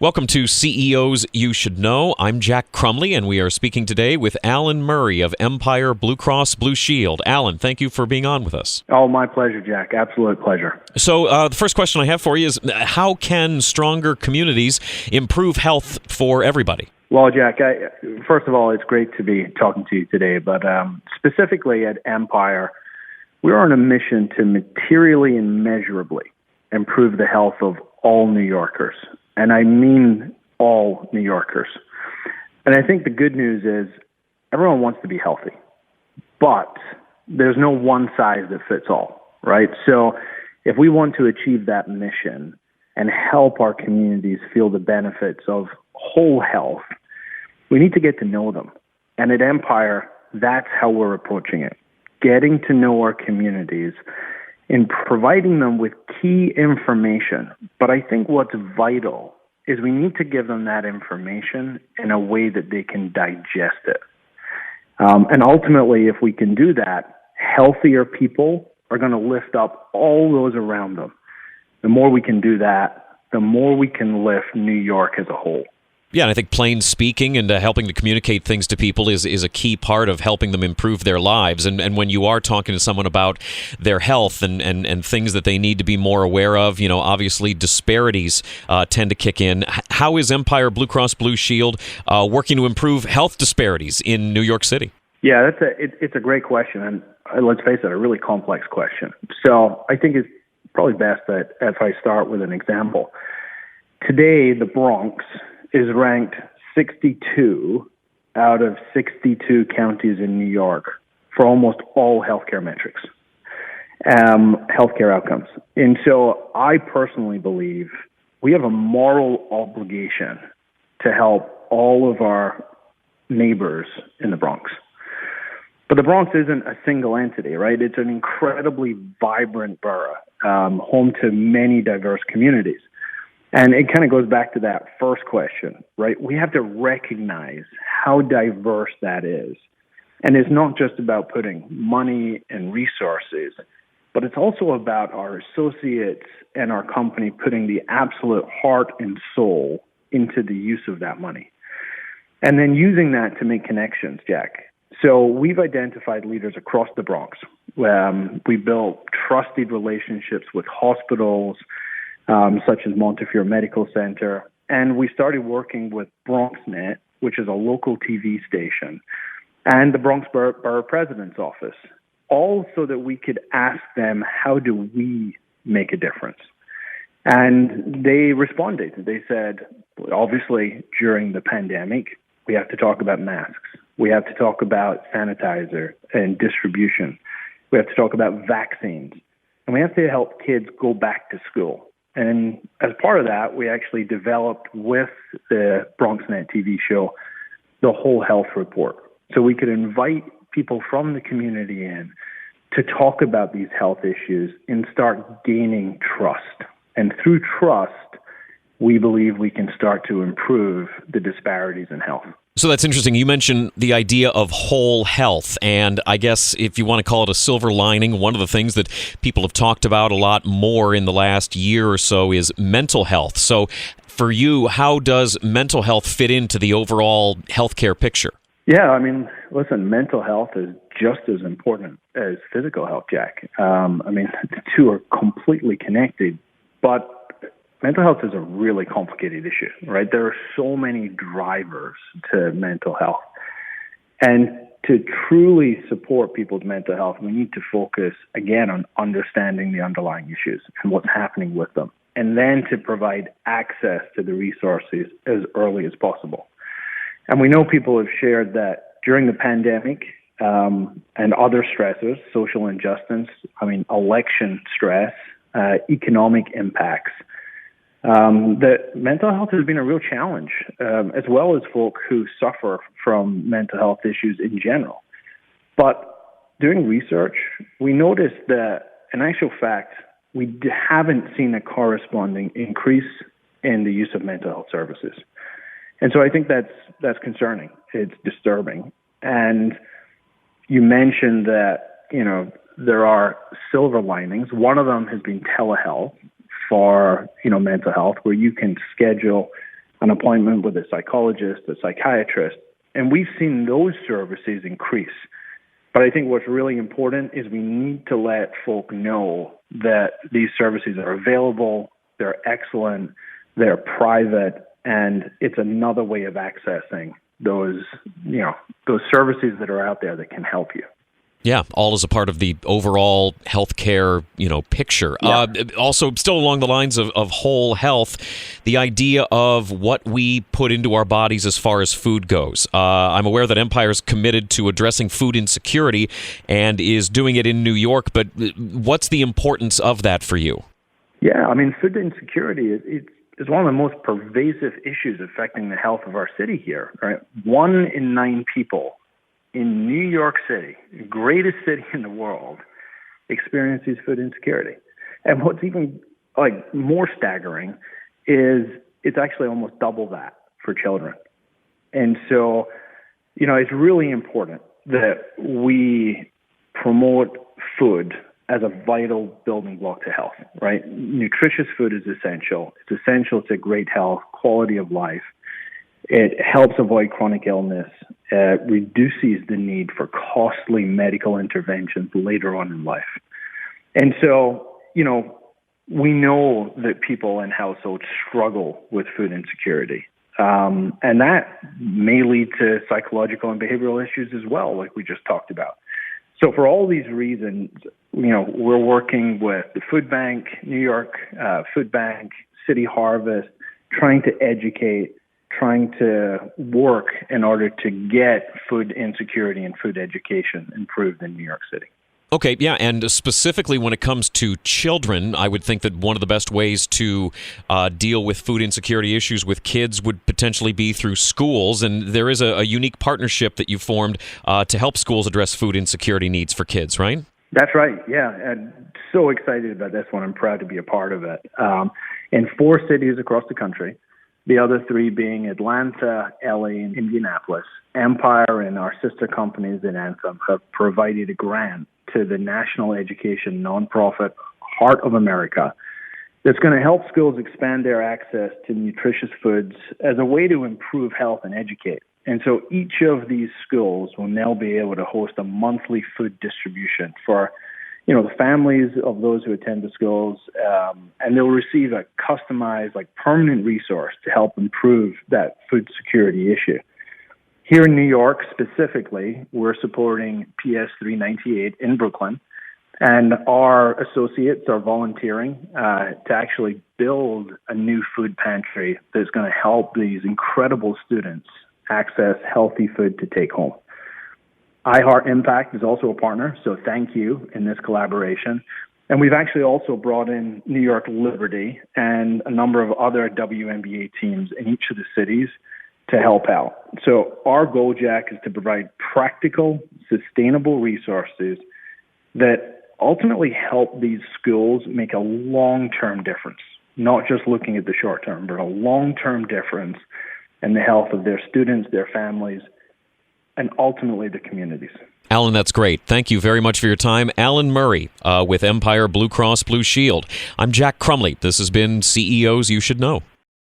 Welcome to CEOs You Should Know. I'm Jack Crumley, and we are speaking today with Alan Murray of Empire BlueCross BlueShield. Alan, thank you for being on with us. Oh, my pleasure, Jack. Absolute pleasure. So the first question I have for you is, how can stronger communities improve health for everybody? Well, Jack, first of all, it's great to be talking to you today, but specifically at Empire, we're on a mission to materially and measurably improve the health of all New Yorkers. And I mean all New Yorkers. And I think the good news is everyone wants to be healthy, but there's no one size that fits all, right? So if we want to achieve that mission and help our communities feel the benefits of whole health, we need to get to know them. And at Empire, that's how we're approaching it. Getting to know our communities and providing them with key information. But I think what's vital is we need to give them that information in a way that they can digest it. And ultimately, if we can do that, healthier people are going to lift up all those around them. The more we can do that, the more we can lift New York as a whole. Yeah, and I think plain speaking and helping to communicate things to people is a key part of helping them improve their lives. And when you are talking to someone about their health and things that they need to be more aware of, you know, obviously disparities tend to kick in. How is Empire BlueCross BlueShield working to improve health disparities in New York City? Yeah, it's a great question, and let's face it, a really complex question. So I think it's probably best that if I start with an example. Today, the Bronx is ranked 62 out of 62 counties in New York for almost all healthcare metrics, healthcare outcomes. And so I personally believe we have a moral obligation to help all of our neighbors in the Bronx. But the Bronx isn't a single entity, right? It's an incredibly vibrant borough, home to many diverse communities. And it kind of goes back to that first question, right? We have to recognize how diverse that is. And it's not just about putting money and resources, but it's also about our associates and our company putting the absolute heart and soul into the use of that money. And then using that to make connections, Jack. So we've identified leaders across the Bronx. We built trusted relationships with hospitals, such as Montefiore Medical Center. And we started working with BronxNet, which is a local TV station, and the Bronx Borough President's Office, all so that we could ask them, how do we make a difference? And they responded. They said, obviously, during the pandemic, we have to talk about masks. We have to talk about sanitizer and distribution. We have to talk about vaccines. And we have to help kids go back to school. And as part of that, we actually developed with the BronxNet TV show the Whole Health Report. So we could invite people from the community in to talk about these health issues and start gaining trust. And through trust, we believe we can start to improve the disparities in health. So that's interesting. You mentioned the idea of whole health, and I guess if you want to call it a silver lining, one of the things that people have talked about a lot more in the last year or so is mental health. So for you, how does mental health fit into the overall healthcare picture? Yeah, I mean, listen, mental health is just as important as physical health, Jack. The two are completely connected, but mental health is a really complicated issue, right? There are so many drivers to mental health. And to truly support people's mental health, we need to focus, again, on understanding the underlying issues and what's happening with them, and then to provide access to the resources as early as possible. And we know people have shared that during the pandemic and other stressors, social injustice, election stress, economic impacts, that mental health has been a real challenge, as well as folk who suffer from mental health issues in general. But doing research, we noticed that, in actual fact, we haven't seen a corresponding increase in the use of mental health services. And so I think that's concerning. It's disturbing. And you mentioned that, there are silver linings. One of them has been telehealth for, mental health, where you can schedule an appointment with a psychologist, a psychiatrist, and we've seen those services increase. But I think what's really important is we need to let folk know that these services are available, they're excellent, they're private, and it's another way of accessing those services that are out there that can help you. Yeah, all as a part of the overall healthcare, picture. Yeah. Also, still along the lines of whole health, the idea of what we put into our bodies as far as food goes. I'm aware that Empire is committed to addressing food insecurity and is doing it in New York, but what's the importance of that for you? Yeah, food insecurity is one of the most pervasive issues affecting the health of our city here. Right? 1 in 9 people in New York City, the greatest city in the world, experiences food insecurity. And what's even more staggering is it's actually almost double that for children. And so, it's really important that we promote food as a vital building block to health, right? Nutritious food is essential. It's essential to great health, quality of life. It helps avoid chronic illness, reduces the need for costly medical interventions later on in life. And so, we know that people in households struggle with food insecurity. And that may lead to psychological and behavioral issues as well, like we just talked about. So for all these reasons, we're working with the Food Bank, New York Food Bank, City Harvest, trying to educate, trying to work in order to get food insecurity and food education improved in New York City. Okay, yeah, and specifically when it comes to children, I would think that one of the best ways to deal with food insecurity issues with kids would potentially be through schools, and there is a unique partnership that you formed to help schools address food insecurity needs for kids, right? That's right, yeah, and so excited about this one. I'm proud to be a part of it. In 4 cities across the country, the other 3 being Atlanta, LA, and Indianapolis, Empire and our sister companies in Anthem have provided a grant to the national education nonprofit Heart of America that's going to help schools expand their access to nutritious foods as a way to improve health and educate. And so each of these schools will now be able to host a monthly food distribution for the families of those who attend the schools, and they'll receive a customized, permanent resource to help improve that food security issue. Here in New York, specifically, we're supporting PS 398 in Brooklyn, and our associates are volunteering to actually build a new food pantry that's going to help these incredible students access healthy food to take home. iHeart Impact is also a partner, so thank you in this collaboration. And we've actually also brought in New York Liberty and a number of other WNBA teams in each of the cities to help out. So our goal, Jack, is to provide practical, sustainable resources that ultimately help these schools make a long-term difference, not just looking at the short term, but a long-term difference in the health of their students, their families, and ultimately the communities. Alan, that's great. Thank you very much for your time. Alan Murray with Empire BlueCross BlueShield. I'm Jack Crumley. This has been CEOs You Should Know.